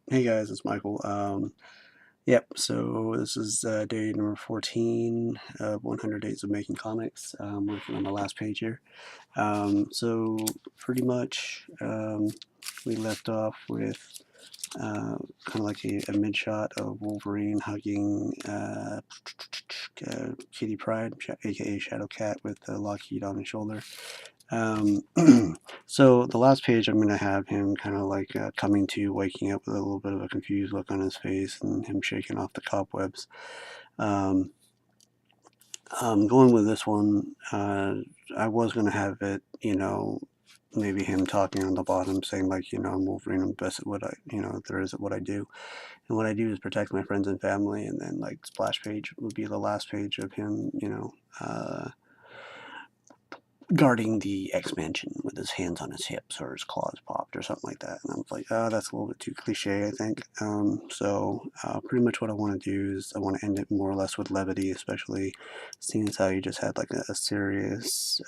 Hey guys, it's Michael. Yep, so this is day number 14 of 100 Days of Making Comics. Working on the last page here. So pretty much we left off with kind of like a mid shot of Wolverine hugging Kitty Pryde, aka Shadow Cat, with Lockheed on his shoulder. Um, so the last page, I'm going to have him kind of like coming to, waking up with a little bit of a confused look on his face, and him shaking off the cobwebs. Um, Going with this one, I was going to have it, maybe him talking on the bottom, saying like, I'm Wolverine, I'm best at what there is at what I do, and what I do is protect my friends and family, and then like splash page would be the last page of him, guarding the X-Mansion with his hands on his hips or his claws popped or something like that. And I was like, oh, that's a little bit too cliche, I think. So pretty much what I want to do is I want to end it more or less with levity, especially seeing as how you just had like a serious,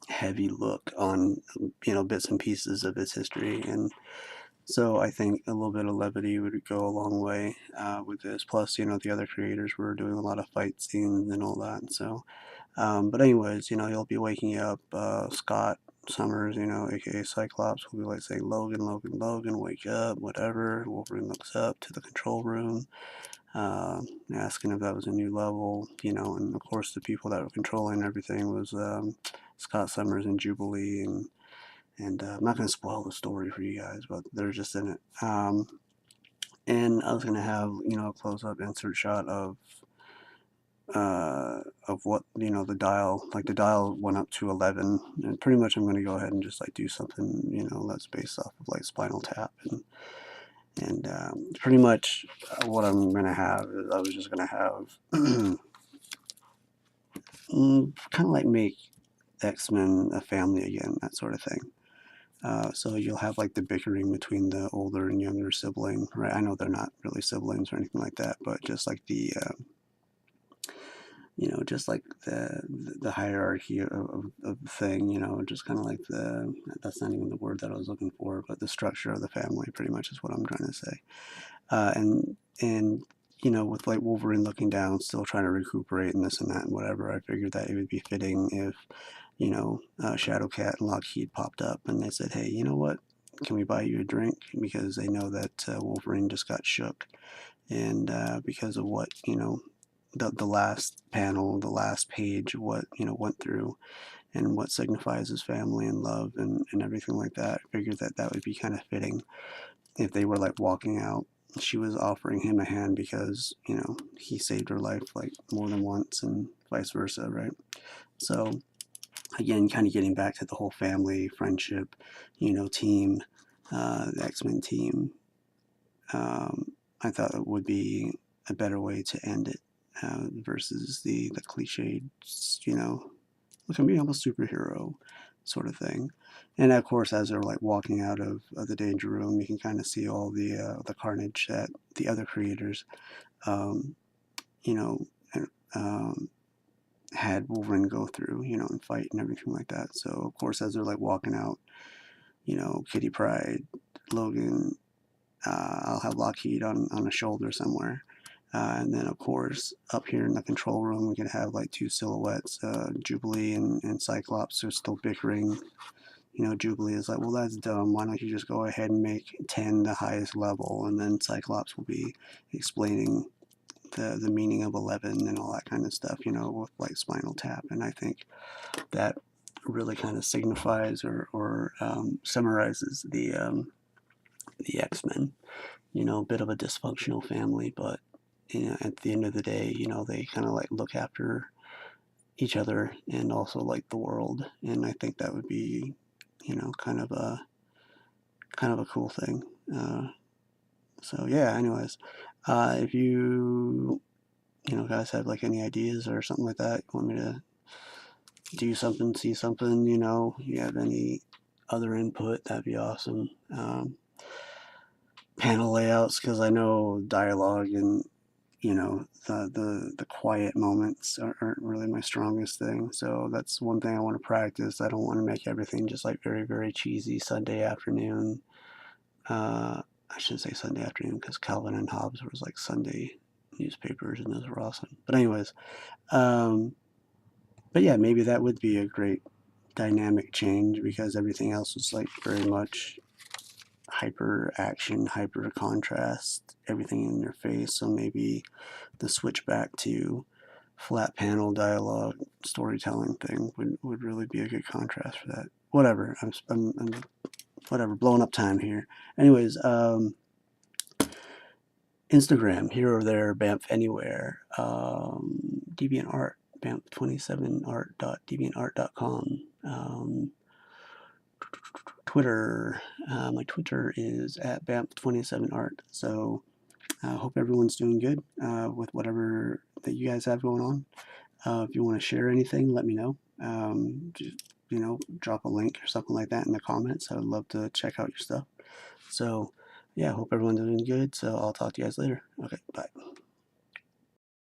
heavy look on, bits and pieces of his history. And so I think a little bit of levity would go a long way with this. Plus, the other creators were doing a lot of fight scenes and all that. But anyways, he'll be waking up Scott Summers, aka Cyclops, will be like saying, Logan, Logan, Logan, wake up, whatever. Wolverine looks up to the control room, asking if that was a new level, and of course the people that were controlling everything was Scott Summers and Jubilee, and I'm not going to spoil the story for you guys, but they're just in it. And I was going to have, a close-up insert shot of what the dial, like the dial went up to 11, and pretty much I'm going to go ahead and just like do something that's based off of like Spinal Tap, and pretty much what I'm going to have is I was just going to have kind of like make X-Men a family again, that sort of thing. So you'll have like the bickering between the older and younger sibling, right? I know they're not really siblings or anything like that, but just like just like the hierarchy of the thing, just kind of like that's not even the word that I was looking for, but the structure of the family pretty much is what I'm trying to say. And with like Wolverine looking down, still trying to recuperate and this and that and whatever, I figured that it would be fitting if, Shadowcat and Lockheed popped up and they said, hey, you know what? Can we buy you a drink? Because they know that Wolverine just got shook. And because of what, the last panel, the last page, what, went through and what signifies his family and love and everything like that, I figured that that would be kind of fitting if they were like walking out. She was offering him a hand because, he saved her life like more than once and vice versa, right? So, again, kind of getting back to the whole family, friendship, team, the X-Men team, I thought it would be a better way to end it versus the cliched, look at me, I'm a superhero sort of thing. And of course, as they're like walking out of the danger room, you can kind of see all the carnage that the other creators, um, you know, um, had Wolverine go through, and fight and everything like that. So of course, as they're like walking out, Kitty Pryde, Logan, I'll have Lockheed on a shoulder somewhere. And then, of course, up here in the control room, we can have like two silhouettes, Jubilee and Cyclops are still bickering. Jubilee is like, well, that's dumb. Why don't you just go ahead and make 10 the highest level? And then Cyclops will be explaining the meaning of 11 and all that kind of stuff, with like Spinal Tap. And I think that really kind of signifies or summarizes the X-Men. A bit of a dysfunctional family, but at the end of the day, they kind of like look after each other and also like the world, and I think that would be, kind of a cool thing. So yeah. Anyways, if guys have like any ideas or something like that, you want me to do something, see something, you have any other input, that'd be awesome. Panel layouts, because I know dialogue and the quiet moments aren't really my strongest thing, so that's one thing I want to practice. I don't want to make everything just like very very cheesy Sunday afternoon I shouldn't say Sunday afternoon because Calvin and Hobbes was like Sunday newspapers, and those were awesome. But anyways, um, but yeah, maybe that would be a great dynamic change because everything else was like very much hyper action, hyper contrast, everything in your face. So maybe the switch back to flat panel dialogue storytelling thing would really be a good contrast for that. Whatever, I'm whatever, blowing up time here. Anyways, Instagram, here or there, Banff anywhere, DeviantArt, banff27art.deviantart.com. Twitter, my Twitter is at banff27art. So I hope everyone's doing good with whatever that you guys have going on. If you want to share anything, let me know. Just, drop a link or something like that in the comments. I would love to check out your stuff. So, yeah, hope everyone's doing good. So I'll talk to you guys later. Okay, bye.